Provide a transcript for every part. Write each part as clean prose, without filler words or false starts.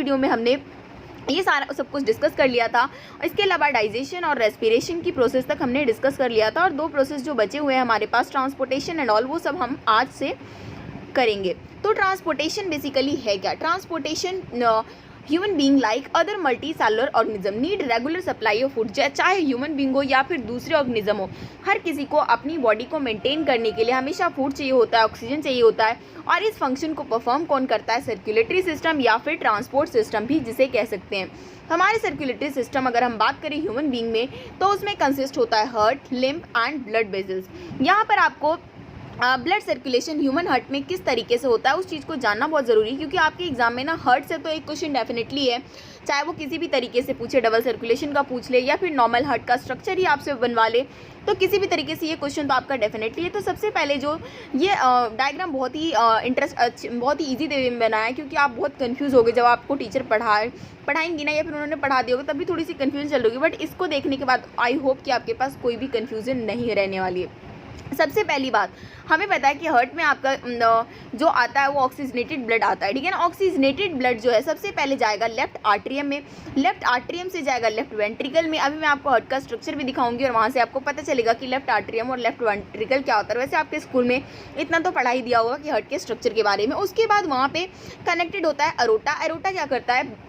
Video में हमने ये सारा सब कुछ डिस्कस कर लिया था। इसके अलावा डाइजेशन और रेस्पिरेशन की प्रोसेस तक हमने डिस्कस कर लिया था, और 2 प्रोसेस जो बचे हुए हैं हमारे पास, ट्रांसपोर्टेशन एंड ऑल, वो सब हम आज से करेंगे। तो ट्रांसपोर्टेशन बेसिकली है क्या? Transportation, human being like other multi cellular organism need regular supply of food. चाहे ह्यूमन बींग हो या फिर दूसरे ऑर्गेनिज्म हो, हर किसी को अपनी बॉडी को मेंटेन करने के लिए हमेशा फूड चाहिए होता है, ऑक्सीजन चाहिए होता है। और इस फंक्शन को परफॉर्म कौन करता है? सर्कुलेटरी सिस्टम या फिर ट्रांसपोर्ट सिस्टम भी जिसे कह सकते हैं। हमारे सर्कुलेटरी सिस्टम अगर हम बात करें ह्यूमन बींग में, तो उसमें कंसिस्ट होता है heart, lymph and blood vessels. यहाँ पर आपको ब्लड सर्कुलेशन ह्यूमन हार्ट में किस तरीके से होता है उस चीज़ को जानना बहुत ज़रूरी है, क्योंकि आपके एग्जाम में ना हार्ट से तो एक क्वेश्चन डेफिनेटली है, चाहे वो किसी भी तरीके से पूछे, डबल सर्कुलेशन का पूछ ले या फिर नॉर्मल हार्ट का स्ट्रक्चर ही आपसे बनवा ले, तो किसी भी तरीके से ये क्वेश्चन तो आपका डेफिनेटली है। तो सबसे पहले जो ये डायग्राम बहुत ही बहुत ही ईजी वे में बनाया है, क्योंकि आप बहुत कन्फ्यूज़ हो गए जब आपको टीचर पढ़ाएंगी ना, या फिर उन्होंने पढ़ा दिया होगा तभी थोड़ी सी कन्फ्यूजन चल रही होगी, बट इसको देखने के बाद आई होप कि आपके पास कोई भी कन्फ्यूजन नहीं रहने वाली है। सबसे पहली बात, हमें पता है कि हार्ट में आपका जो आता है वो ऑक्सीजनेटेड ब्लड आता है, ठीक है ना। ऑक्सीजनेटेड ब्लड जो है सबसे पहले जाएगा लेफ्ट आर्टरियम में, लेफ्ट आर्टरियम से जाएगा लेफ्ट वेंट्रिकल में। अभी मैं आपको हार्ट का स्ट्रक्चर भी दिखाऊंगी और वहाँ से आपको पता चलेगा कि लेफ्ट आर्टरियम और लेफ्ट वेंट्रिकल क्या होता है। वैसे आपके स्कूल में इतना तो पढ़ाई दिया होगा कि हार्ट के स्ट्रक्चर के बारे में। उसके बाद वहाँ पे कनेक्टेड होता है अरोटा। अरोटा क्या करता है?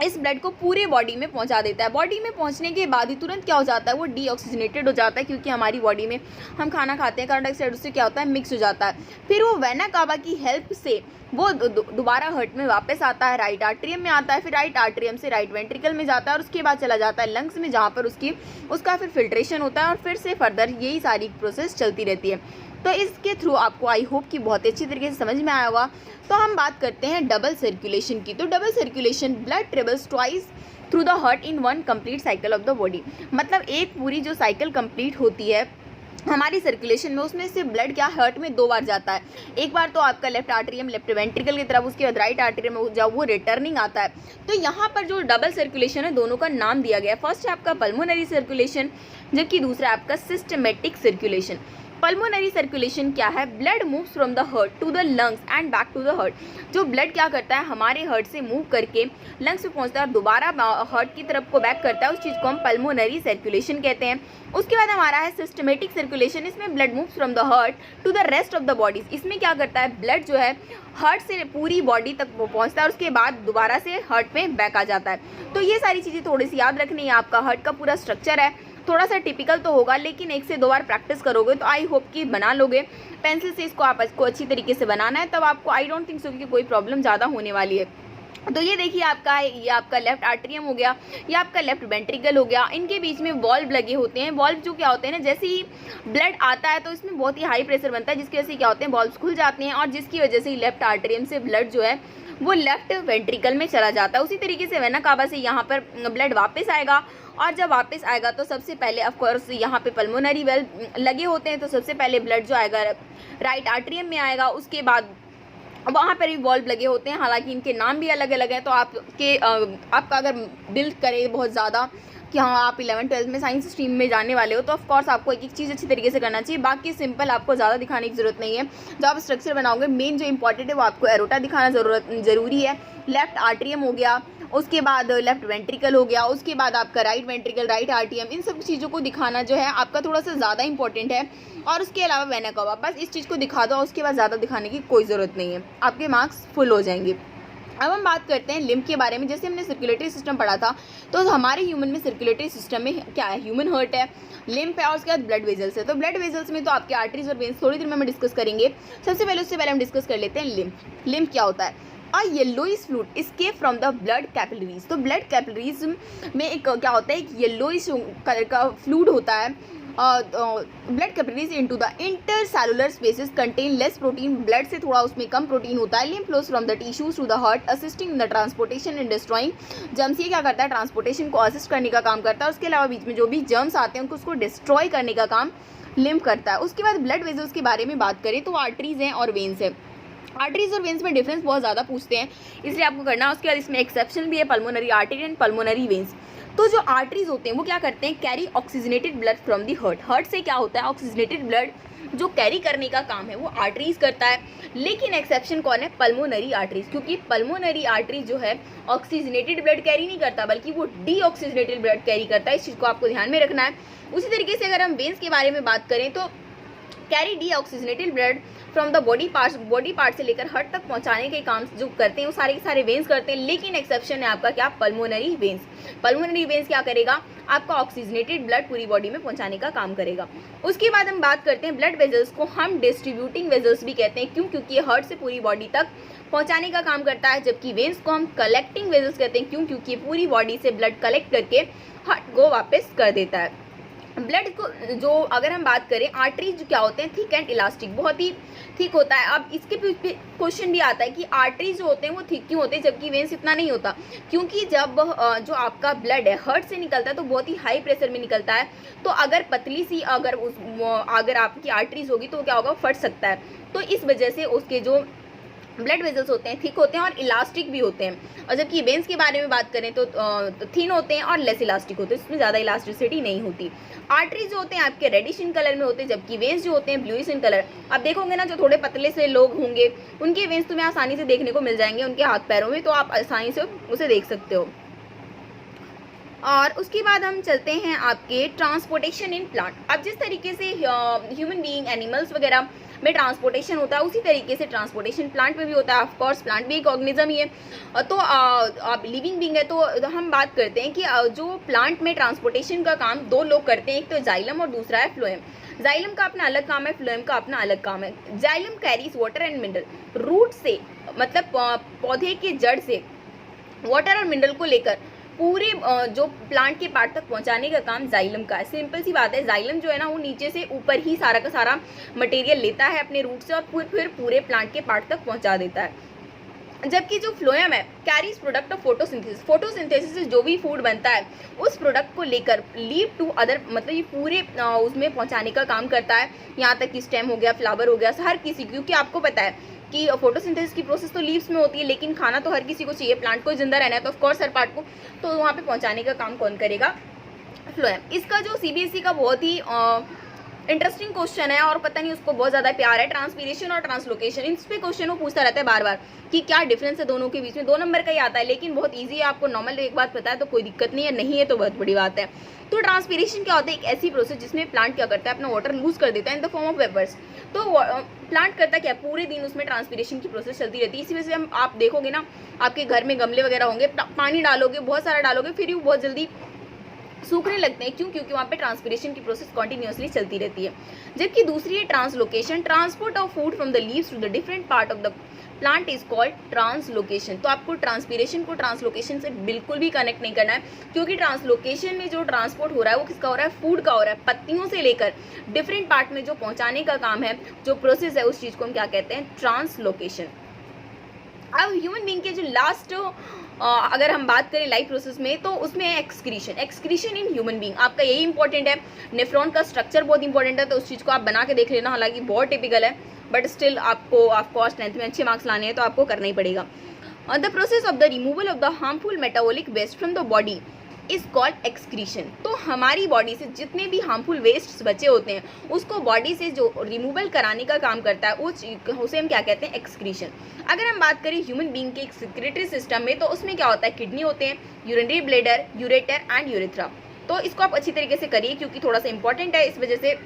इस ब्लड को पूरे बॉडी में पहुंचा देता है। बॉडी में पहुंचने के बाद ही तुरंत क्या हो जाता है? वो डीऑक्सीजनेटेड हो जाता है, क्योंकि हमारी बॉडी में हम खाना खाते हैं, कार्बन डाइऑक्साइड उससे क्या होता है? मिक्स हो जाता है। फिर वो वेना कावा की हेल्प से वो दोबारा हार्ट में वापस आता है, राइट आर्टरियम में आता है, फिर राइट आर्टरियम से राइट वेंट्रिकल में जाता है, और उसके बाद चला जाता है लंग्स में, जहाँ पर उसका फिर फिल्ट्रेशन होता है, और फिर से फर्दर यही सारी प्रोसेस चलती रहती है। तो इसके थ्रू आपको आई होप कि बहुत अच्छी तरीके से समझ में आया होगा। तो हम बात करते हैं डबल सर्कुलेशन की। तो double circulation, blood travels twice through the heart in one complete cycle of the body. मतलब एक पूरी जो साइकिल कंप्लीट होती है हमारी सर्कुलेशन में, उसमें से ब्लड क्या हार्ट में 2 बार जाता है। एक बार तो आपका लेफ्ट आर्टरियम लेफ्ट वेंट्रिकल की तरफ, उसके बाद राइट आर्टरियम में जब वो रिटर्निंग आता है। तो यहाँ पर जो डबल सर्कुलेशन है दोनों का नाम दिया गया है। फर्स्ट है आपका पल्मोनरी सर्कुलेशन, जबकि दूसरा है आपका सिस्टमेटिक सर्कुलेशन। पल्मोनरी सर्कुलेशन क्या है? Blood moves from the heart to the lungs and back to the heart. जो ब्लड क्या करता है? हमारे हार्ट से मूव करके लंग्स में पहुंचता है और दोबारा हार्ट की तरफ को बैक करता है। उस चीज़ को हम पल्मोनरी सर्कुलेशन कहते हैं। उसके बाद हमारा है सिस्टमेटिक सर्कुलेशन। इसमें blood moves from the heart to the rest of the bodies. इसमें क्या करता है? ब्लड जो है हार्ट से पूरी बॉडी तक वो पहुंचता है और उसके बाद दोबारा से हार्ट में बैक आ जाता है। तो ये सारी चीज़ें थोड़ी सी याद रखनी है। आपका हार्ट का पूरा स्ट्रक्चर है, थोड़ा सा टिपिकल तो होगा, लेकिन 1 से 2 बार प्रैक्टिस करोगे तो आई होप कि बना लोगे। पेंसिल से इसको आपको अच्छी तरीके से बनाना है, तब आपको आई डोंट थिंक सो कि कोई प्रॉब्लम ज़्यादा होने वाली है। तो ये देखिए आपका है, ये आपका लेफ्ट आर्टरियम हो गया, ये आपका लेफ्ट वेंट्रिकल हो गया। इनके बीच में वॉल्व लगे होते हैं। वॉल्व जो क्या होते हैं ना, जैसे ही ब्लड आता है तो इसमें बहुत ही हाई प्रेशर बनता है, जिसकी वजह से क्या होते हैं? वॉल्व्स खुल जाते हैं, और जिसकी वजह से लेफ्ट आर्टरियम से ब्लड जो है वो लेफ्ट वेंट्रिकल में चला जाता है। उसी तरीके से वेना कावा से यहाँ पर ब्लड वापस आएगा, और जब वापस आएगा तो सबसे पहले ऑफ कोर्स यहाँ पे पल्मोनरी वेल्व लगे होते हैं, तो सबसे पहले ब्लड जो आएगा राइट आर्टरियम में आएगा। उसके बाद वहाँ पर भी वॉल्व लगे होते हैं, हालांकि इनके नाम भी अलग अलग हैं। तो आपका अगर दिल करे बहुत ज़्यादा कि हाँ आप 11th-12th में साइंस स्ट्रीम में जाने वाले हो, तो ऑफ कोर्स आपको एक एक चीज़ अच्छी तरीके से करना चाहिए। बाकी सिंपल, आपको ज़्यादा दिखाने की ज़रूरत नहीं है। जब आप स्ट्रक्चर बनाओगे, मेन जो इंपॉर्टेंट है वो आपको एरोटा दिखाना ज़रूरी है। लेफ्ट आर्टरियम हो गया, उसके बाद लेफ्ट वेंट्रिकल हो गया, उसके बाद आपका राइट वेंट्रिकल, राइट आर्टरियम, इन सब चीज़ों को दिखाना जो है आपका थोड़ा सा ज़्यादा इंपॉर्टेंट है। और उसके अलावा वेना कावा, बस इस चीज़ को दिखा दो, उसके बाद ज़्यादा दिखाने की कोई ज़रूरत नहीं है, आपके मार्क्स फुल हो जाएंगे। अब हम बात करते हैं लिम्फ के बारे में। जैसे हमने सर्कुलेटरी सिस्टम पढ़ा था, तो हमारे ह्यूमन में सर्कुलेटरी सिस्टम में क्या है? ह्यूमन हार्ट है, लिम्फ है, और उसके बाद ब्लड वेजल्स है। तो ब्लड वेजल्स में तो आपके आर्टरीज और वेन्स थोड़ी देर में हम डिस्कस करेंगे। उससे पहले हम डिस्कस कर लेते हैं लिम्फ। लिम्फ क्या होता है? A yellowish fluid escape from the blood capillaries. तो ब्लड कैपिलरीज में एक क्या होता है? एक येलोइश कलर का फ्लूइड होता है। Blood capillaries into the intercellular spaces contain less protein. Blood से थोड़ा उसमें कम प्रोटीन होता है। Lymph flows from the tissues to the heart assisting in the transportation and destroying germs. ये क्या करता है? ट्रांसपोर्टेशन को असिस्ट करने का काम करता है। उसके अलावा बीच में जो भी जर्म्स आते हैं उसको डिस्ट्रॉय करने का काम लिम्फ करता है। उसके बाद ब्लड वेजल्स के बारे में बात करें तो आर्टरीज हैं और वेन्स हैं। आर्टरीज और वेन्स में डिफरेंस बहुत ज़्यादा पूछते हैं, इसलिए आपको करना है। उसके बाद इसमें एक्सेप्शन भी है, pulmonary artery and pulmonary veins. तो जो आर्टरीज होते हैं वो क्या करते हैं, carry oxygenated blood from the heart. Heart से क्या होता है, ऑक्सीजनेटेड ब्लड जो कैरी करने का काम है वो आर्टरीज करता है। लेकिन एक्सेप्शन कौन है, पल्मोनरी आर्टरीज, क्योंकि पल्मोनरी आर्टरी जो है ऑक्सीजनेटेड ब्लड कैरी नहीं करता बल्कि वो डीऑक्सीजनेटेड ब्लड कैरी करता है। इस चीज़ को आपको ध्यान में रखना है। उसी तरीके से अगर हम वेन्स के बारे में बात करें तो carry deoxygenated blood from the body part से लेकर हार्ट तक पहुंचाने के काम जो करते हैं वो सारे के सारे वेन्स करते हैं। लेकिन एक्सेप्शन है आपका क्या, पल्मोनरी वेन्स। पल्मोनरी वेन्स क्या करेगा, आपका ऑक्सीजनेटेड ब्लड पूरी बॉडी में पहुंचाने का काम करेगा। उसके बाद हम बात करते हैं ब्लड वेजल्स को हम डिस्ट्रीब्यूटिंग वेजल्स भी कहते हैं। क्यों, क्योंकि ये हार्ट से पूरी बॉडी तक पहुंचाने का काम करता है। जबकि वेन्स को हम कलेक्टिंग वेजल्स कहते हैं। क्यों, क्योंकि पूरी बॉडी से ब्लड कलेक्ट करके हार्ट को वापस कर देता है। ब्लड को जो अगर हम बात करें, आर्टरीज जो क्या होते हैं, थिक एंड इलास्टिक, बहुत ही थिक होता है। अब इसके क्वेश्चन भी आता है कि आर्टरीज जो होते हैं वो थिक क्यों होते हैं जबकि वेन्स इतना नहीं होता। क्योंकि जब जो आपका ब्लड है हार्ट से निकलता है तो बहुत ही हाई प्रेशर में निकलता है। तो अगर पतली सी अगर आपकी आर्टरीज होगी तो क्या होगा, फट सकता है। तो इस वजह से उसके जो ब्लड वेजल्स होते हैं थिक होते हैं और इलास्टिक भी होते हैं। और जबकि वेन्स के बारे में बात करें तो थिन होते हैं और लेस इलास्टिक होते हैं, इसमें ज़्यादा इलास्टिसिटी नहीं होती। आर्टरीज जो होते हैं आपके रेडिश इन कलर में होते हैं, जबकि वेन्स जो होते हैं ब्लूइश इन कलर। आप देखोगे ना, जो थोड़े पतले से लोग होंगे उनके वेन्स तुम्हें आसानी से देखने को मिल जाएंगे उनके हाथ पैरों में, तो आप आसानी से उसे देख सकते हो। और उसके बाद हम चलते हैं आपके ट्रांसपोर्टेशन इन प्लांट। अब जिस तरीके से ह्यूमन बीइंग, एनिमल्स वगैरह में ट्रांसपोर्टेशन होता है उसी तरीके से ट्रांसपोर्टेशन प्लांट में भी होता है। ऑफ कोर्स प्लांट भी एक ऑर्गेनिज्म ही है, तो आप लिविंग बीइंग है। तो हम बात करते हैं कि जो प्लांट में ट्रांसपोर्टेशन का काम दो लोग करते हैं, एक तो जाइलम और दूसरा है फ्लोएम। जाइलम का अपना अलग काम है, फ्लोएम का अपना अलग काम है। Xylem carries water and mineral, root से मतलब पौधे के जड़ से वाटर और मिनरल को लेकर पूरे जो प्लांट के पार्ट तक पहुंचाने का काम जाइलम का है। सिंपल सी बात है, जाइलम जो है ना वो नीचे से ऊपर ही सारा का सारा मटेरियल लेता है अपने रूट से और फिर पूरे प्लांट के पार्ट तक पहुंचा देता है। जबकि जो फ्लोएम है carries product of photosynthesis, photosynthesis से जो भी फूड बनता है उस प्रोडक्ट को लेकर लीव टू अदर, मतलब ये पूरे उसमें पहुंचाने का काम करता है। यहाँ तक कि स्टेम हो गया, फ्लावर हो गया, हर किसी, क्योंकि आपको पता है कि फोटोसिंथेसिस की प्रोसेस तो लीव्स में होती है, लेकिन खाना तो हर किसी को चाहिए, प्लांट को जिंदा रहना है, तो ऑफकोर्स हर पार्ट को, तो वहाँ पे पहुँचाने का काम कौन करेगा, फ्लोएम। इसका जो CBSE का बहुत ही इंटरेस्टिंग क्वेश्चन है और पता नहीं उसको बहुत ज़्यादा प्यार है, ट्रांसपीरेशन और ट्रांसलोकेशन। इन पे क्वेश्चन वो पूछता रहता है बार बार कि क्या डिफरेंस है दोनों के बीच में। 2 नंबर का ही आता है, लेकिन बहुत ईजी है, आपको नॉर्मल एक बात पता है तो कोई दिक्कत नहीं है, नहीं है तो बहुत बड़ी बात है। तो ट्रांसपीरेशन क्या होता है, एक ऐसी प्रोसेस जिसमें प्लांट क्या करता है, अपना वाटर लूज कर देता है in the form of vapours. तो प्लांट करता क्या, पूरे दिन उसमें ट्रांसपीरेशन की प्रोसेस चलती रहती है। इसी वजह से आप देखोगे ना, आपके घर में गमले वगैरह होंगे, पानी डालोगे, बहुत सारा डालोगे, फिर वो बहुत जल्दी सूखने लगते हैं। क्यों, क्योंकि वहाँ पे ट्रांसपीरेशन की प्रोसेस कॉन्टिन्यूसली चलती रहती है। जबकि दूसरी है translocation, transport of food from the leaves to the different part of the plant is called translocation. तो आपको ट्रांसपीरेशन को ट्रांसलोकेशन से बिल्कुल भी कनेक्ट नहीं करना है, क्योंकि ट्रांसलोकेशन में जो ट्रांसपोर्ट हो रहा है वो किसका हो रहा है, फूड का हो रहा है। पत्तियों से लेकर डिफरेंट पार्ट में जो पहुँचाने का काम है, जो प्रोसेस है, उस चीज़ को हम क्या कहते हैं, ट्रांसलोकेशन। अब ह्यूमन बीइंग के जो लास्ट अगर हम बात करें लाइफ प्रोसेस में, तो उसमें है excretion. Excretion in human being, आपका यही इंपॉर्टेंट है। नेफ्रॉन का स्ट्रक्चर बहुत इंपॉर्टेंट है, तो उस चीज़ को आप बना के देख लेना। हालांकि बहुत टिपिकल है, बट स्टिल आपको ऑफकोर्स 10th में अच्छे मार्क्स लाने हैं तो आपको करना ही पड़ेगा। The process of the removal of the harmful metabolic waste from the body is called excretion. तो हमारी बॉडी से जितने भी हार्मफुल वेस्ट बचे होते हैं उसको बॉडी से जो रिमूवल कराने का काम करता है उसे हम क्या कहते हैं, एक्सक्रीशन। अगर हम बात करें ह्यूमन बीइंग के एक सेक्रेटरी सिस्टम में, तो उसमें क्या होता है, किडनी होते हैं, urinary bladder, ureter and urethra. तो इसको आप अच्छी तरीके से करिए क्योंकि थोड़ा सा इंपॉर्टेंट है, इस वजह से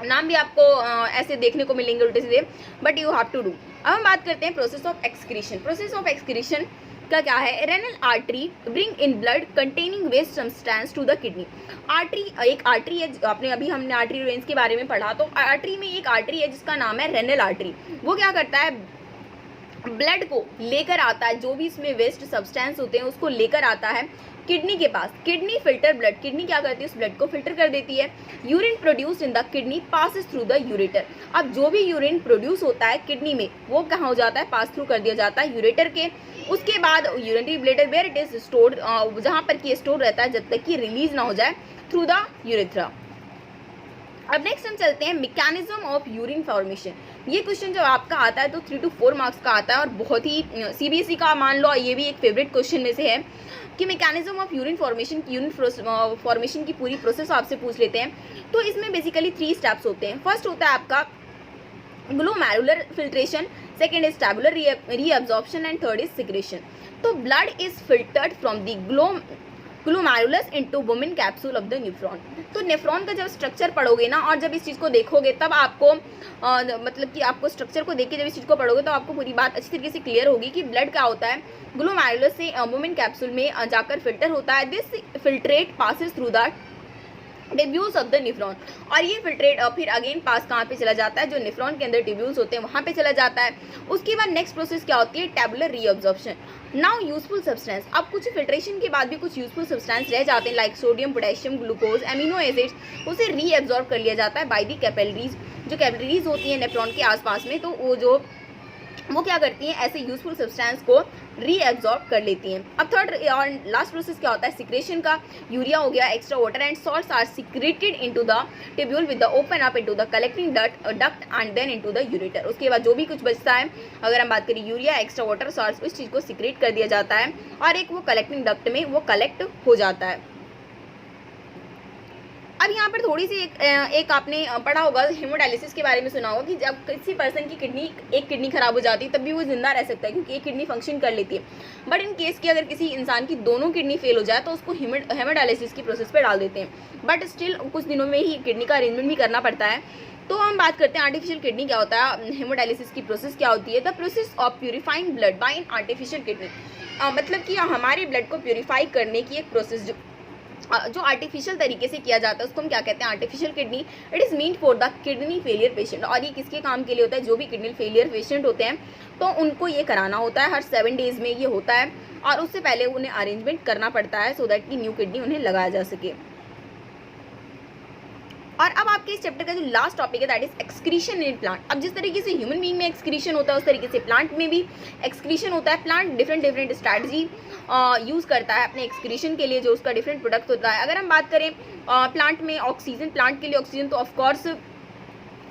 नाम भी आपको ऐसे देखने को मिलेंगे उल्टे सीधे, but you have to do. अब हम बात करते हैं process of excretion. Process of excretion का क्या है, renal artery bring in blood containing waste substance to the kidney. Artery एक आर्टरी है, आपने अभी हमने आर्टरी वेन्स के बारे में पढ़ा, तो आर्टरी में एक आर्टरी है जिसका नाम है रेनल आर्टरी। वो क्या करता है, ब्लड को लेकर आता है, जो भी इसमें वेस्ट सब्सटेंस होते हैं उसको लेकर आता है किडनी के पास। किडनी फिल्टर ब्लड, किडनी क्या करती है, उस ब्लड को फिल्टर कर देती है। Urine produced in the kidney passes through the ureter. अब जो भी यूरिन प्रोड्यूस होता है किडनी में वो कहाँ हो जाता है, पास थ्रू कर दिया जाता है यूरेटर के। उसके बाद urinary bladder where it is stored, जहाँ पर कि स्टोर रहता है जब तक कि रिलीज ना हो जाए थ्रू द यूरेथ्रा। अब नेक्स्ट हम चलते हैं मैकेनिज्म ऑफ यूरिन फॉर्मेशन। ये क्वेश्चन जब आपका आता है तो 3 to 4 मार्क्स का आता है और बहुत ही सीबीएसई का मान लो ये भी एक फेवरेट क्वेश्चन में से है कि मैकेनिज्म ऑफ यूरिन फॉर्मेशन की पूरी प्रोसेस आपसे पूछ लेते हैं। तो इसमें बेसिकली 3 स्टेप्स होते हैं। फर्स्ट होता है आपका glomerular filtration, second is tabular reabsorption and third is secretion. तो blood is filtered from the glomerulus into वुमेन कैप्सूल ऑफ द नेफ्रॉन। तो नेफ्रॉन का जब स्ट्रक्चर पढ़ोगे ना और जब इस चीज़ को देखोगे तब आपको मतलब कि आपको स्ट्रक्चर को देख के जब इस चीज़ को पढ़ोगे तो आपको पूरी बात अच्छी तरीके से क्लियर होगी कि ब्लड क्या होता है। ग्लोमेरुलस से वुमेन कैप्सूल में जाकर फिल्टर होता है। This filtrate passes through the tubules of the nephron, और ये फिल्ट्रेट फिर अगेन पास कहाँ पे चला जाता है, जो नेफ्रॉन के अंदर टिब्यूल्स होते हैं वहाँ पे चला जाता है। उसके बाद नेक्स्ट प्रोसेस क्या होती है, tabular reabsorption. Now useful substance, अब कुछ फिल्ट्रेशन के बाद भी कुछ यूजफुल सब्सटेंस रह जाते हैं like sodium, potassium, glucose, amino acids, उसे रीअब्जॉर्ब कर लिया जाता है बाय दी कैपिलरीज। जो कैपिलरीज होती हैं नेफ्रॉन के आसपास में, तो वो क्या करती हैं, ऐसे यूजफुल सब्सटेंस को रीएब्जॉर्ब कर लेती हैं। अब थर्ड और लास्ट प्रोसेस क्या होता है, सिक्रेशन का। यूरिया हो गया, extra water and salts are secreted into the tubule with the open up into the collecting duct and then into the ureter. उसके बाद जो भी कुछ बचता है, अगर हम बात करें यूरिया, एक्स्ट्रा वाटर, सॉल्ट्स, उस चीज़ को सिक्रेट कर दिया जाता है और एक वो कलेक्टिंग डक्ट में वो कलेक्ट हो जाता है। अब यहाँ पर थोड़ी सी एक आपने पढ़ा होगा, हेमोडायलिसिस के बारे में सुना होगा कि जब किसी पर्सन की एक किडनी खराब हो जाती है तब भी वो जिंदा रह सकता है क्योंकि एक किडनी फंक्शन कर लेती है। बट इन केस की अगर किसी इंसान की दोनों किडनी फेल हो जाए तो उसको हेमोडायलिसिस की प्रोसेस पे डाल देते हैं, बट स्टिल कुछ दिनों में ही किडनी का अरेंजमेंट भी करना पड़ता है। तो हम बात करते हैं आर्टिफिशियल किडनी क्या होता है, हेमोडायलिसिस की प्रोसेस क्या होती है। The process of purifying blood bye an artificial kidney, मतलब कि हमारे ब्लड को प्यूरिफाई करने की एक प्रोसेस जो आर्टिफिशियल तरीके से किया जाता है उसको हम क्या कहते हैं, artificial kidney. It is mean for the kidney failure patient, और ये किसके काम के लिए होता है, जो भी किडनी फेलियर पेशेंट होते हैं तो उनको ये कराना होता है। हर 7 डेज में ये होता है और उससे पहले उन्हें अरेंजमेंट करना पड़ता है सो दैट कि न्यू किडनी उन्हें लगाया जा सके। और अब आपके इस चैप्टर का जो लास्ट टॉपिक है that is excretion in plant. अब जिस तरीके से ह्यूमन बीइंग में एक्सक्रीशन होता है उस तरीके से प्लांट में भी एक्सक्रीशन होता है। प्लांट डिफरेंट स्ट्रैटेजी यूज़ करता है अपने एक्सक्रीशन के लिए, जो उसका डिफरेंट प्रोडक्ट होता है। अगर हम बात करें प्लांट में ऑक्सीजन, प्लांट के लिए ऑक्सीजन तो ऑफकोर्स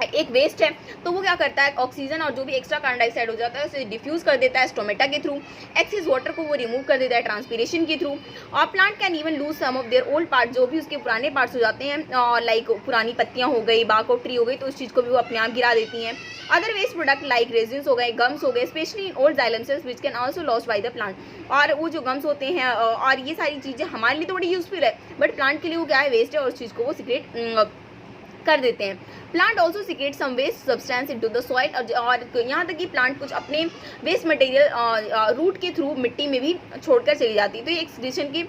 एक वेस्ट है, तो वो क्या करता है, ऑक्सीजन और जो भी एक्स्ट्रा कार्बन डाइऑक्साइड हो जाता है उसे डिफ्यूज़ कर देता है स्टोमेटा के थ्रू। एक्सेस वाटर को वो रिमूव कर देता है ट्रांसपीरेशन के थ्रू। और plant can even lose some of their old part, जो भी उसके पुराने पार्ट्स हो जाते हैं लाइक पुरानी पत्तियां हो गई, बार्क ऑफ ट्री हो गई, तो उस चीज़ को भी वो अपने आप गिरा देती हैं। Other waste product like resins हो गए, गम्स हो गए, specially in old xylem cells which can also lost by the plant. और वो जो गम्स होते हैं और ये सारी चीज़ें हमारे लिए तो बड़ी यूजफुल है, बट प्लांट के लिए वो क्या है, वेस्ट है, और उस चीज़ को वो सिक्रेट कर देते हैं। Plant also secrete some waste substance into the soil, और यहाँ तक कि प्लांट कुछ अपने वेस्ट मटेरियल रूट के थ्रू मिट्टी में भी छोड़कर चली जाती है। तो ये एक्सक्रीशन की